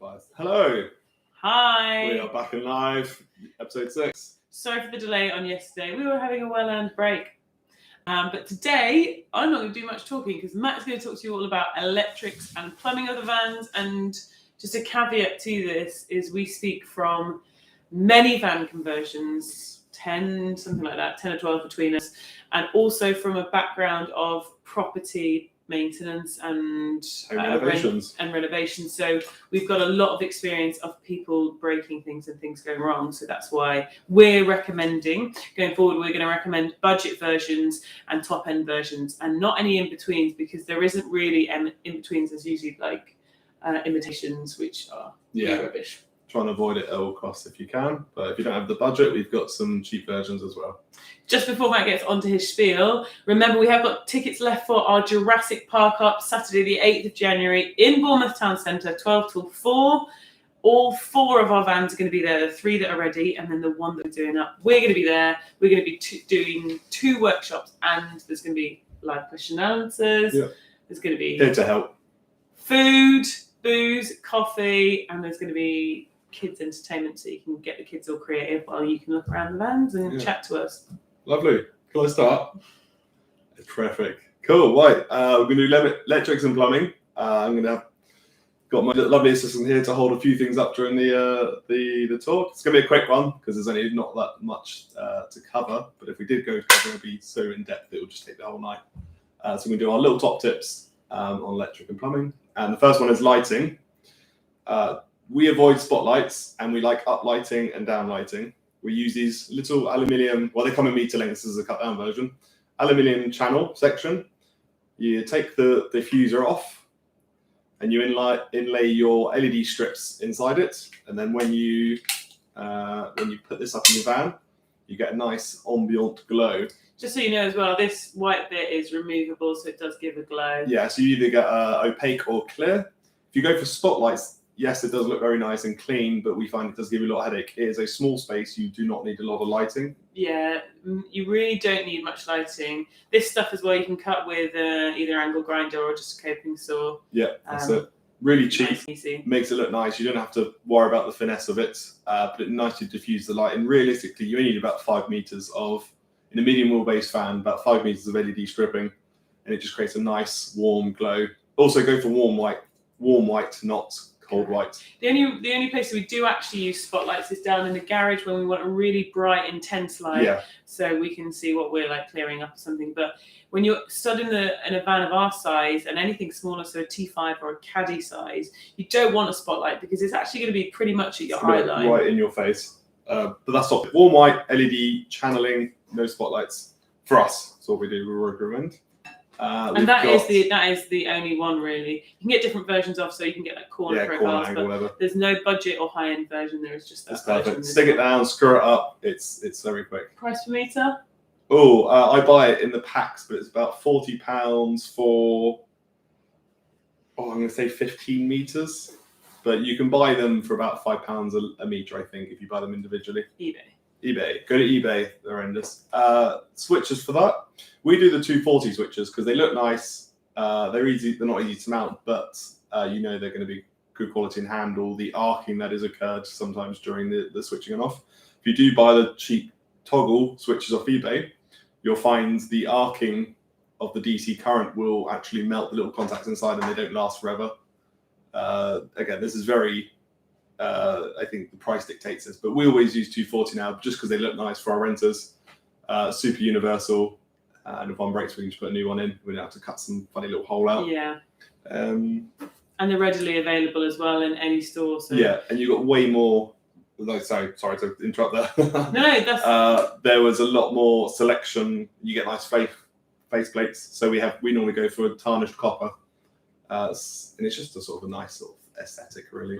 Hello. Hi. We are back in live, episode 6. Sorry for the delay on yesterday. We were having a well-earned break. But today, I'm not going to do much talking because Matt's going to talk to you all about electrics and plumbing of the vans. And just a caveat to this is we speak from many van conversions, 10, something like that, 10 or 12 between us, and also from a background of property maintenance and renovations. So we've got a lot of experience of people breaking things and things going wrong. So that's why we're recommending, going forward, we're going to recommend budget versions and top end versions and not any in-betweens, because there isn't really in-betweens. There's usually like imitations, which are rubbish. Try and avoid it at all costs if you can. But if you don't have the budget, we've got some cheap versions as well. Just before Matt gets onto his spiel, remember we have got tickets left for our Jurassic Park up Saturday the 8th of January in Bournemouth Town Centre, 12 till 4. All 4 of our vans are going to be there. The 3 that are ready and then the 1 that we're doing up. We're going to be there. We're going to be doing 2 workshops, and there's going to be live question and answers. Yeah. There's going to be here to help. Food, booze, coffee, and there's going to be kids entertainment, so you can get the kids all creative while you can look around the vans and chat to us. Lovely. Can I start? Terrific. Cool. Right. We're going to do electrics and plumbing. I'm going to have got my lovely assistant here to hold a few things up during the talk. It's going to be a quick one because there's only not that much to cover. But if we did go cover, it would be so in depth it would just take the whole night. So we're going to do our little top tips on electric and plumbing. And the first one is lighting. We avoid spotlights and we like up lighting and down lighting. We use these little aluminium, well, they come in meter lengths as a cut down version, aluminium channel section. You take the diffuser off and you inlay your LED strips inside it. And then when you put this up in your van, you get a nice ambient glow. Just so you know as well, this white bit is removable, so it does give a glow. Yeah, so you either get opaque or clear. If you go for spotlights, yes, it does look very nice and clean, but we find it does give you a lot of headache. It is a small space. You do not need a lot of lighting. Yeah, you really don't need much lighting. This stuff as well, you can cut with either angle grinder or just a coping saw. Yeah, that's it. Really cheap. Nice, easy. Makes it look nice. You don't have to worry about the finesse of it, but it nicely diffuses the light. And realistically, you only need about 5 meters of, in a medium wheelbase fan, about 5 meters of LED stripping, and it just creates a nice warm glow. Also go for warm white, not cold white. The only place that we do actually use spotlights is down in the garage when we want a really bright, intense light, so we can see what we're like clearing up or something. But when you're stood in a van of our size and anything smaller, so a T5 or a Caddy size, you don't want a spotlight because it's actually going to be pretty much at your eye line. Right in your face. But that's not warm white, LED channeling, no spotlights. For us, that's what we do. We recommend. And that is the only one really. You can get different versions of, so you can get like corner profiles, angle, but whatever. There's no budget or high end version. There is just that. It's perfect. Stick it down, screw it up. It's very quick. Price per meter? Oh, I buy it in the packs, but it's about £40 for. I'm going to say 15 meters, but you can buy them for about £5 a meter, I think, if you buy them individually. eBay. Go to eBay. They're horrendous. Switches for that. We do the 240 switches because they look nice. They're easy. They're not easy to mount, but they're going to be good quality and handle the arcing that has occurred sometimes during the switching and off. If you do buy the cheap toggle switches off eBay, you'll find the arcing of the DC current will actually melt the little contacts inside and they don't last forever. Again, this is very... I think the price dictates this, but we always use 240 now just because they look nice for our renters. Super universal, and if one breaks, we can just put a new one in. We don't have to cut some funny little hole out. Yeah. And they're readily available as well in any store. So. Yeah, and you've got way more. Sorry to interrupt there. No, that's. There was a lot more selection. You get nice face plates. So we normally go for a tarnished copper, and it's just a sort of a nice sort of aesthetic, really.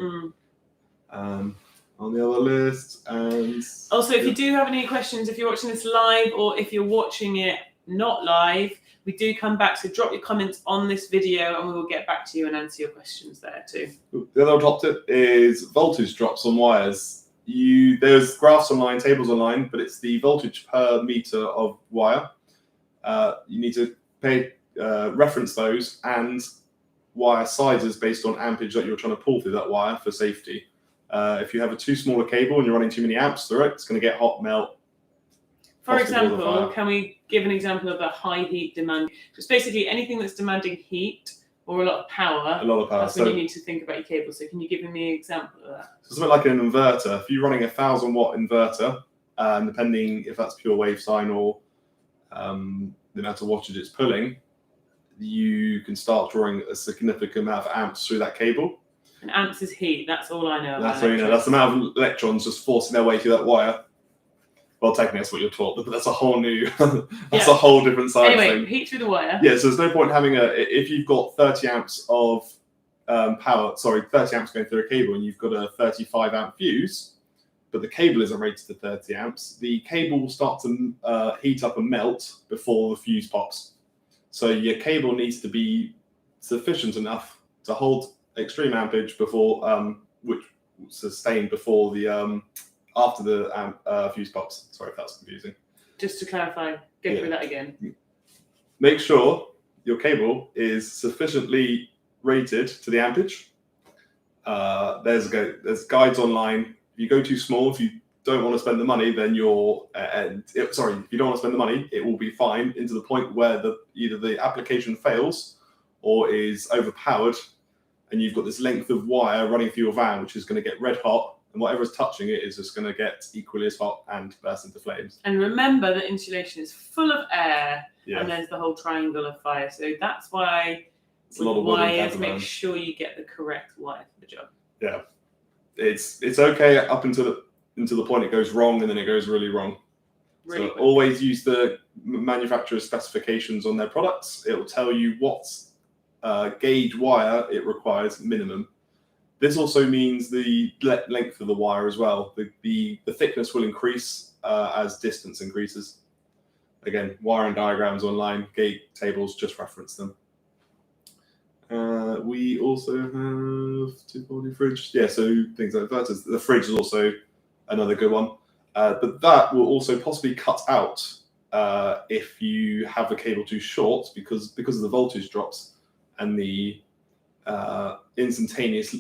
On the other list. And also, if you do have any questions, if you're watching this live or if you're watching it not live, we do come back. So drop your comments on this video and we will get back to you and answer your questions there too. The other top tip is voltage drops on wires. There's graphs online, tables online, but it's the voltage per meter of wire. You need to reference those, and wire sizes based on ampage that you're trying to pull through that wire for safety. If you have a too small a cable and you're running too many amps through it, it's going to get hot, melt. For example, can we give an example of a high heat demand? Just basically anything that's demanding heat or a lot of power. A lot of power. That's when you need to think about your cable. So can you give me an example of that? So something like an inverter. If you're running 1,000 watt inverter, depending if that's pure wave sine or the amount of wattage it's pulling, you can start drawing a significant amount of amps through that cable. And amps is heat. That's all I know about. That's all you know. That's the amount of electrons just forcing their way through that wire. Well, technically, that's what you're taught, but that's a whole new, a whole different side of Anyway, thing. heat through the wire. Yeah, so there's no point having if you've got 30 amps of 30 amps going through a cable and you've got a 35 amp fuse, but the cable isn't rated to 30 amps, the cable will start to heat up and melt before the fuse pops. So your cable needs to be sufficient enough to hold extreme ampage before, which sustained before the after the fuse pops. Sorry if that's confusing. Just to clarify, go through that again. Make sure your cable is sufficiently rated to the ampage. There's guides online. If you go too small, if you don't want to spend the money, then if you don't want to spend the money, it will be fine into the point where either the application fails or is overpowered, and you've got this length of wire running through your van, which is going to get red hot, and whatever's touching it is just going to get equally as hot and burst into flames. And remember that insulation is full of air, yeah. And there's the whole triangle of fire. So that's why it's a lot of wires, make sure you get the correct wire for the job. Yeah, it's okay up until the point it goes wrong, and then it goes really wrong. So always use the manufacturer's specifications on their products. It will tell you what gauge wire it requires minimum. This also means the length of the wire as well. The thickness will increase as distance increases. Again, wiring diagrams online, gauge tables, just reference them. We also have 240 fridge. Yeah, so things like inverters. The fridge is also another good one. But that will also possibly cut out if you have the cable too short because of the voltage drops and the instantaneous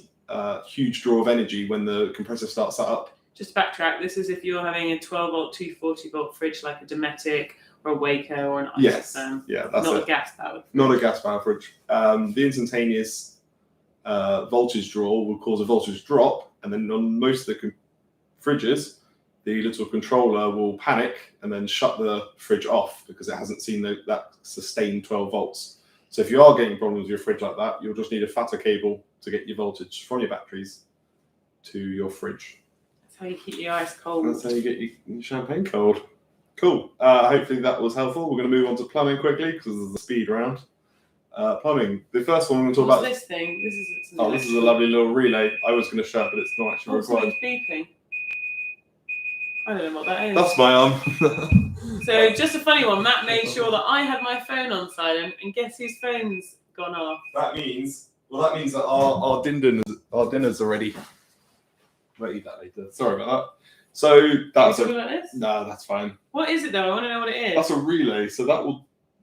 huge draw of energy when the compressor starts that up. Just backtrack. This is if you're having a 12 volt, 240 volt fridge like a Dometic or a Waco or an Isotherm. Yeah, that's not a gas powered. Not a gas powered fridge. The instantaneous voltage draw will cause a voltage drop, and then on most of the fridges, the little controller will panic and then shut the fridge off because it hasn't seen that sustained 12 volts. So if you are getting problems with your fridge like that, you'll just need a fatter cable to get your voltage from your batteries to your fridge. That's how you keep your ice cold. That's how you get your champagne cold. Cool. Hopefully that was helpful. We're going to move on to plumbing quickly because this is the speed round. Plumbing. The first one we're going to talk about. This thing? This is a lovely little relay. I was going to shut, but it's not actually required. It's beeping. I don't know what that is. That's my arm. So just a funny one. Matt made sure that I had my phone on silent, and guess whose phone's gone off? That means that our dinner's already. We'll eat that later. Sorry about that. So that's no, that's fine. What is it though? I want to know what it is. That's a relay. So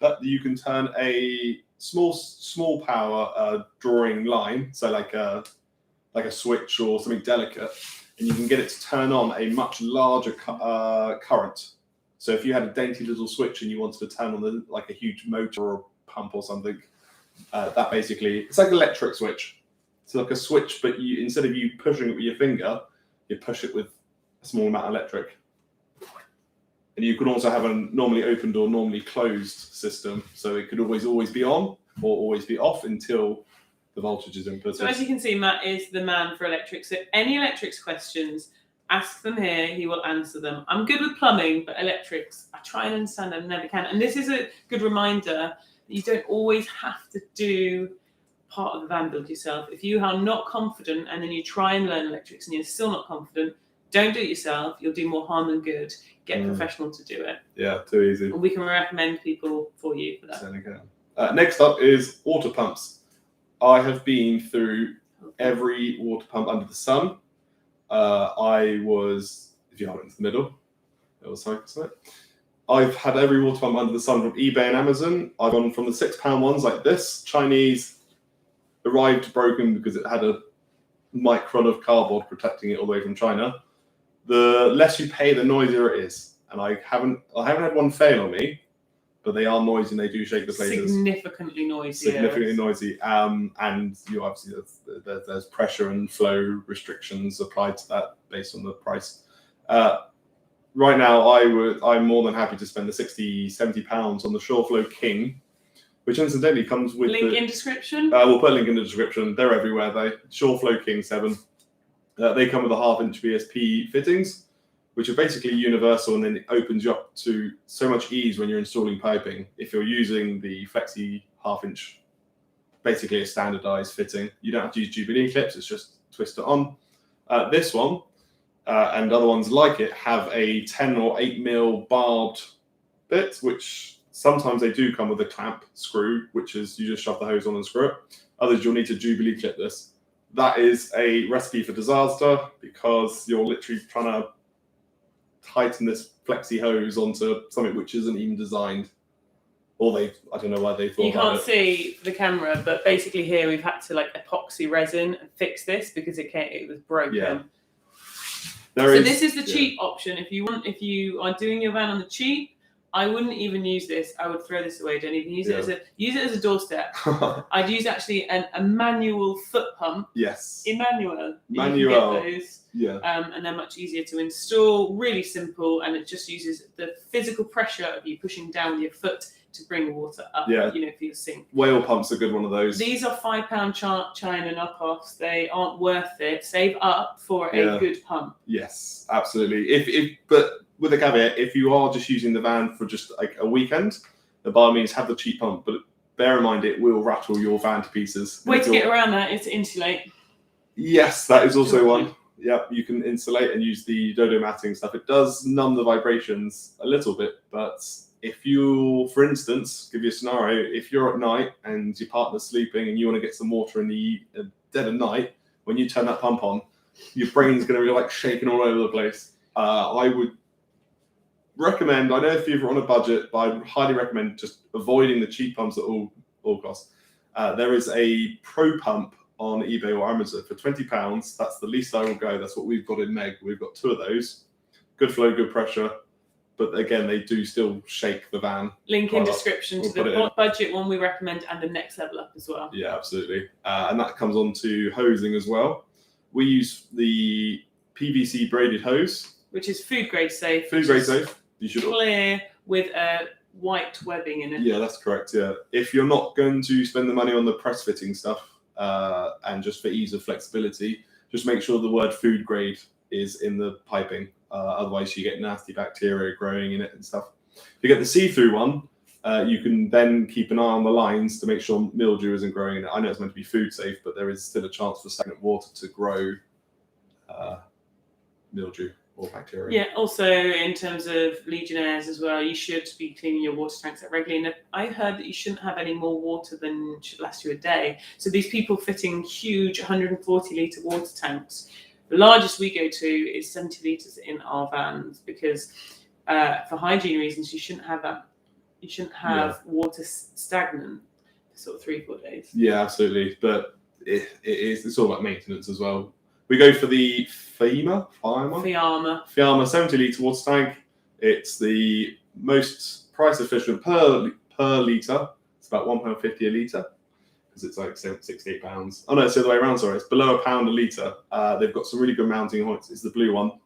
that you can turn a small power drawing line. So like a switch or something delicate, and you can get it to turn on a much larger current. So if you had a dainty little switch and you wanted to turn on like a huge motor or pump or something, that basically it's like an electric switch. It's like a switch, but instead of you pushing it with your finger, you push it with a small amount of electric. And you can also have a normally opened or normally closed system, so it could always be on or always be off until the voltage is input. So as you can see, Matt is the man for electrics. So any electrics questions, ask them here. He will answer them. I'm good with plumbing, but electrics, I try and understand them, never can. And this is a good reminder that you don't always have to do part of the van build yourself. If you are not confident and then you try and learn electrics and you're still not confident, don't do it yourself. You'll do more harm than good. Get a professional to do it. Yeah, too easy. And we can recommend people for you for that. Next up is water pumps. I have been through every water pump under the sun. If you hold it into the middle, it was like I've had every water pump under the sun from eBay and Amazon. I've gone from the £6 ones like this, Chinese, arrived broken because it had a micron of cardboard protecting it all the way from China. The less you pay, the noisier it is. And I haven't had one fail on me, but they are noisy and they do shake the places. Significantly noisy. Significantly noisy. And you obviously there's pressure and flow restrictions applied to that based on the price. Right now, I'm more than happy to spend the £60-70 on the Shoreflow King, which incidentally comes with link in description. We'll put a link in the description. They're everywhere. Shoreflow King 7. They come with a 1/2-inch VSP fittings, which are basically universal, and then it opens you up to so much ease when you're installing piping. If you're using the Flexi 1/2-inch, basically a standardized fitting, you don't have to use Jubilee clips. It's just twist it on. This one and other ones like it have a 10 or 8 mil barbed bit, which sometimes they do come with a clamp screw, which is you just shove the hose on and screw it. Others you'll need to Jubilee clip this. That is a recipe for disaster because you're literally trying to tighten this flexi hose onto something which isn't even designed. Or I don't know why they thought. You can't see the camera, but basically here we've had to epoxy resin and fix this because it was broken. Yeah. This is the cheap option. If you are doing your van on the cheap, I wouldn't even use this. I would throw this away. Don't even use it use it as a doorstep. I'd use actually a manual foot pump. Yes. Manual. Manual. You can get those. Yeah. And they're much easier to install. Really simple, and it just uses the physical pressure of you pushing down with your foot to bring water up. Yeah. For your sink. Whale pump's a good one of those. These are £5 China knockoffs. They aren't worth it. Save up for a good pump. Yes, absolutely. But with a caveat, if you are just using the van for just a weekend, then by all means have the cheap pump. But bear in mind, it will rattle your van to pieces. Way to get around that is to insulate. Yes, that is also one. Yeah, you can insulate and use the Dodo matting stuff. It does numb the vibrations a little bit, but if you, for instance, give you a scenario, if you're at night and your partner's sleeping and you want to get some water in the dead of night, when you turn that pump on, your brain's going to be shaking all over the place. I would recommend, I know if you're on a budget, but I would highly recommend just avoiding the cheap pumps at all costs. There is a pro pump on eBay or Amazon for £20. That's the least I will go. That's what we've got in Meg. We've got 2 of those. Good flow, good pressure. But again, they do still shake the van. Link in description to the budget one we recommend and the next level up as well. Yeah, absolutely. And that comes on to hosing as well. We use the Pvc Braided Hose. Which is food grade safe. Food grade safe. You should clear with a white webbing in it. Yeah, that's correct. Yeah. If you're not going to spend the money on the press fitting stuff and just for ease of flexibility, just make sure the word food grade is in the piping. Otherwise, you get nasty bacteria growing in it and stuff. If you get the see-through one, you can then keep an eye on the lines to make sure mildew isn't growing in it. I know it's meant to be food safe, but there is still a chance for stagnant water to grow mildew or bacteria. Yeah, also in terms of Legionnaires as well, you should be cleaning your water tanks out regularly. And I heard that you shouldn't have any more water than should last you a day. So these people fitting huge 140-litre water tanks, the largest we go to is 70 litres in our vans because for hygiene reasons, you shouldn't have that. You shouldn't have water stagnant for sort of 3-4 days. Yeah, absolutely. But it's all about maintenance as well. We go for the Fiamma 70-litre water tank. It's the most price efficient per litre. It's about £1.50 a litre. Because it's £68. Oh no, it's the other way around, sorry. It's below £1 a litre. They've got some really good mounting points. It's the blue one.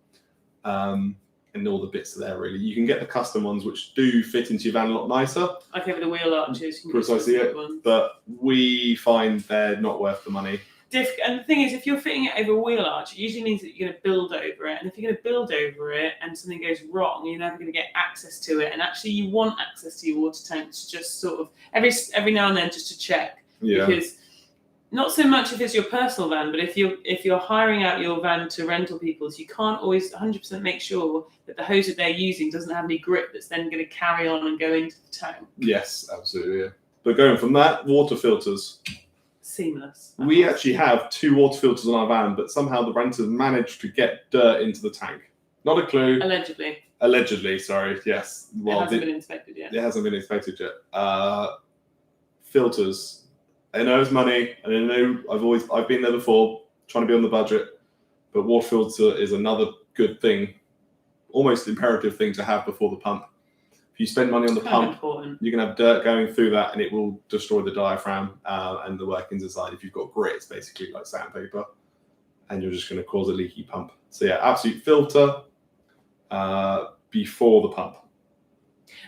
And all the bits are there, really. You can get the custom ones, which do fit into your van a lot nicer. Okay, with the wheel arches. Precisely it. But we find they're not worth the money. And the thing is, if you're fitting it over a wheel arch, it usually means that you're going to build over it. And if you're going to build over it and something goes wrong, you're never going to get access to it. And actually, you want access to your water tanks just sort of every now and then just to check. Yeah. Because not so much if it's your personal van, but if you're hiring out your van to rental people's, you can't always 100% make sure that the hose that they're using doesn't have any grip that's then going to carry on and go into the tank. Yes, absolutely. Yeah. But going from that, water filters. Seamless. We actually have 2 water filters on our van, but somehow the renters managed to get dirt into the tank. Not a clue. Allegedly, sorry. Yes. Well, it hasn't been inspected yet. It hasn't been inspected yet. Filters. I know it's money, and I know I've been there before, trying to be on the budget, but water filter is another good thing, almost imperative thing to have before the pump. If you spend money on the pump, you can have dirt going through that, and it will destroy the diaphragm and the workings inside. If you've got grit, it's basically like sandpaper, and you're just going to cause a leaky pump. So yeah, absolute filter before the pump.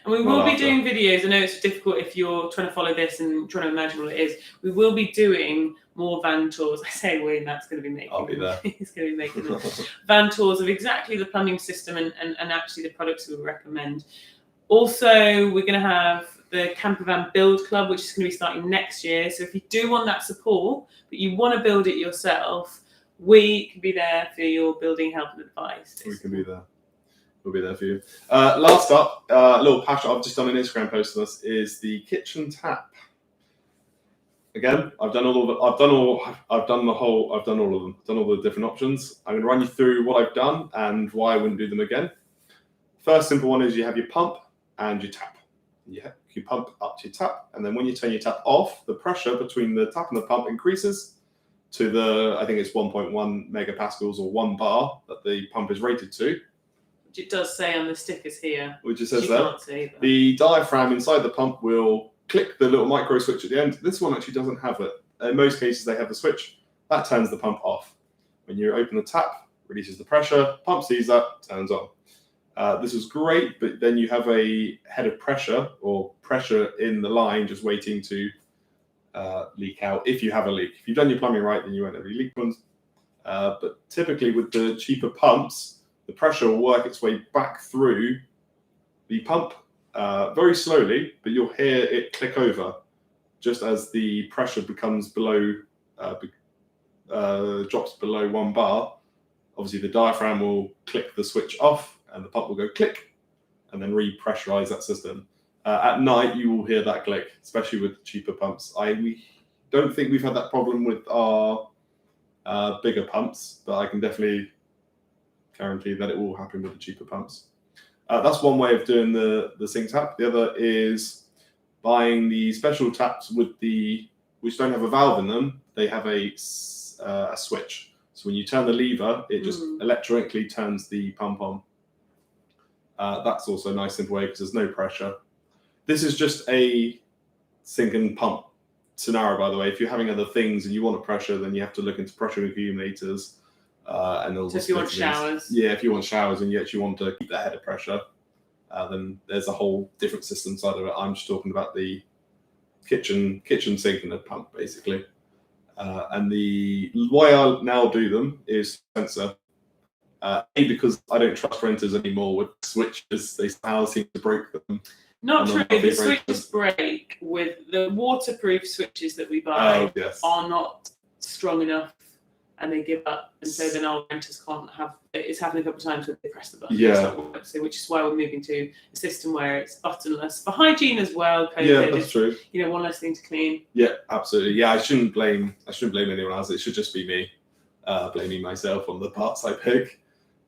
And we will be doing videos. I know it's difficult if you're trying to follow this and trying to imagine what it is. We will be doing more van tours. I say we, and that's going to be making. I'll be there. He's going to be making them. Van tours of exactly the plumbing system and actually the products we recommend. Also, we're going to have the Campervan Build Club, which is going to be starting next year. So if you do want that support, but you want to build it yourself, we can be there for your building help and advice. We can be there. We'll be there for you. Last up, a little patch I've just done an Instagram post on this is the kitchen tap. Again, I've done all of the different options. I'm going to run you through what I've done and why I wouldn't do them again. First simple one is you have your pump and your tap. Yeah, you pump up to your tap, and then when you turn your tap off, the pressure between the tap and the pump increases to I think it's 1.1 megapascals or 1 bar that the pump is rated to. It does say on the stickers here. Which it says there. The diaphragm inside the pump will click the little micro switch at the end. This one actually doesn't have it. In most cases, they have the switch. That turns the pump off. When you open the tap, releases the pressure, pump sees that, turns on. This is great, but then you have a head of pressure or pressure in the line just waiting to leak out if you have a leak. If you've done your plumbing right, then you won't have any leak ones. But typically with the cheaper pumps, the pressure will work its way back through the pump very slowly, but you'll hear it click over just as the pressure becomes below, drops below 1 bar. Obviously, the diaphragm will click the switch off, and the pump will go click, and then repressurize that system. At night, you will hear that click, especially with the cheaper pumps. We don't think we've had that problem with our bigger pumps, but I can definitely guarantee that it will happen with the cheaper pumps. That's one way of doing the sink tap. The other is buying the special taps which don't have a valve in them. They have a switch. So when you turn the lever, it just electronically turns the pump on. That's also a nice simple way because there's no pressure. This is just a sink and pump scenario, by the way. If you're having other things and you want a pressure, then you have to look into pressure accumulators. And so if you want showers. Yeah, if you want showers and you actually want to keep that head of pressure, then there's a whole different system side of it. I'm just talking about the kitchen sink and the pump, basically. And the why I now do them is sensor. Because I don't trust renters anymore with switches. They somehow seem to break them. Not true. The switches break with the waterproof switches that we buy are not strong enough, and they give up. And so then our renters can't have. It's happened a couple of times where they press the button. Yeah. So which is why we're moving to a system where it's buttonless for hygiene as well. COVID, yeah, that's true. One less thing to clean. Yeah, absolutely. Yeah, I shouldn't blame anyone else. It should just be me blaming myself on the parts I pick.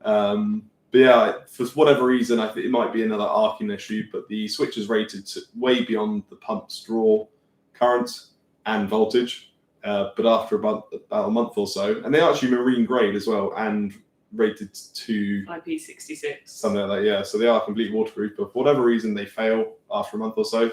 But yeah, for whatever reason, I think it might be another arcing issue, but the switch is rated to way beyond the pump's draw current and voltage. But after about a month or so, and they're actually marine grade as well, and rated to IP66, something like that. Yeah, so they are completely waterproof, but for whatever reason, they fail after a month or so.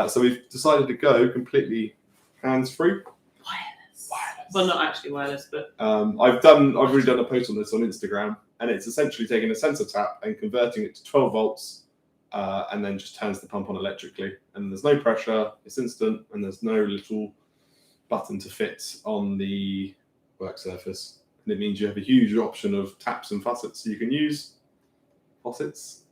So we've decided to go completely hands-free. Wireless. Well, not actually wireless, but I've already done a post on this on Instagram, and it's essentially taking a sensor tap and converting it to 12 volts, and then just turns the pump on electrically. And there's no pressure, it's instant, and there's no little button to fit on the work surface. And it means you have a huge option of taps and faucets. So you can use faucets.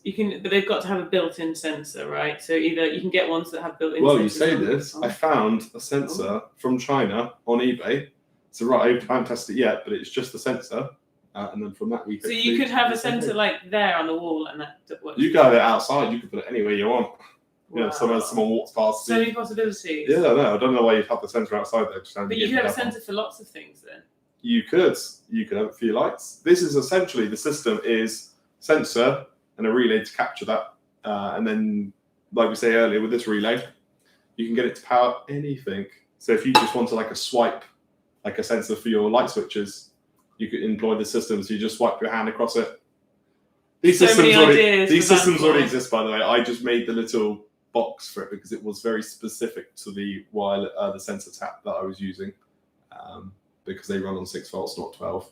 You can, but they've got to have a built-in sensor, right? So either you can get ones that have built-in. Well, you say this. I found a sensor from China on eBay. It's arrived. I haven't tested it yet, but it's just a sensor. And then from that we. So you could have a sensor like there on the wall, and that works. You can have it outside. You can put it anywhere you want. Wow. Yeah, someone walks past. So many possibilities. Yeah, no, I don't know why you'd have the sensor outside there. But you could have a sensor for lots of things then. You could have a few lights. This is essentially the system is sensor and a relay to capture that, and then, like we say earlier, with this relay, you can get it to power anything. So if you just wanted like a swipe, like a sensor for your light switches, you could employ the system. So you just swipe your hand across it. These systems already exist, by the way. I just made the little box for it because it was very specific to the the sensor tap that I was using, because they run on 6 volts, not 12.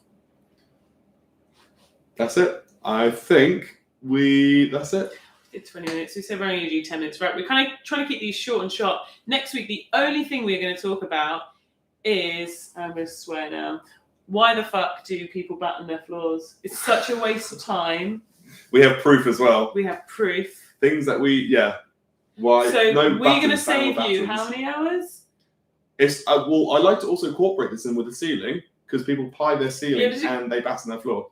That's it. I think that's it. It's 20 minutes. We said we're only going to do 10 minutes, right? We're kind of trying to keep these short and sharp. Next week, the only thing we're going to talk about is, I'm going to swear now, why the fuck do people batten their floors? It's such a waste of time. We have proof as well. We have proof. Things that why? So no, we're going to save you how many hours? It's well, I like to also incorporate this in with the ceiling because people ply their ceiling and they batten their floor.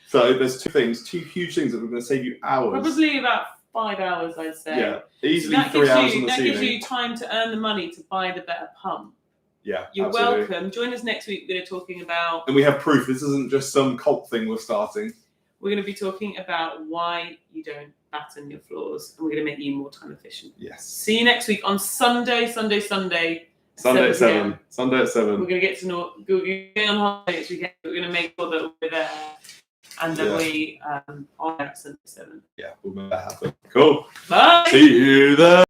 So there's two huge things that we're going to save you hours. Probably about 5 hours, I'd say. Yeah, easily 3 hours on the ceiling. That gives you time to earn the money to buy the better pump. Yeah, you're absolutely. welcome. Join us next week. We're going to be talking about, and we have proof. This isn't just some cult thing we're starting. We're going to be talking about why you don't batten your floors, and we're going to make you more time efficient. Yes. See you next week on Sunday at 7. Sunday at 7. We're going to get to know. We're going on holiday this weekend. We're going to make sure that we're there, and that we are at Sunday at 7. Yeah, we'll make that happen. Cool. Bye. See you there.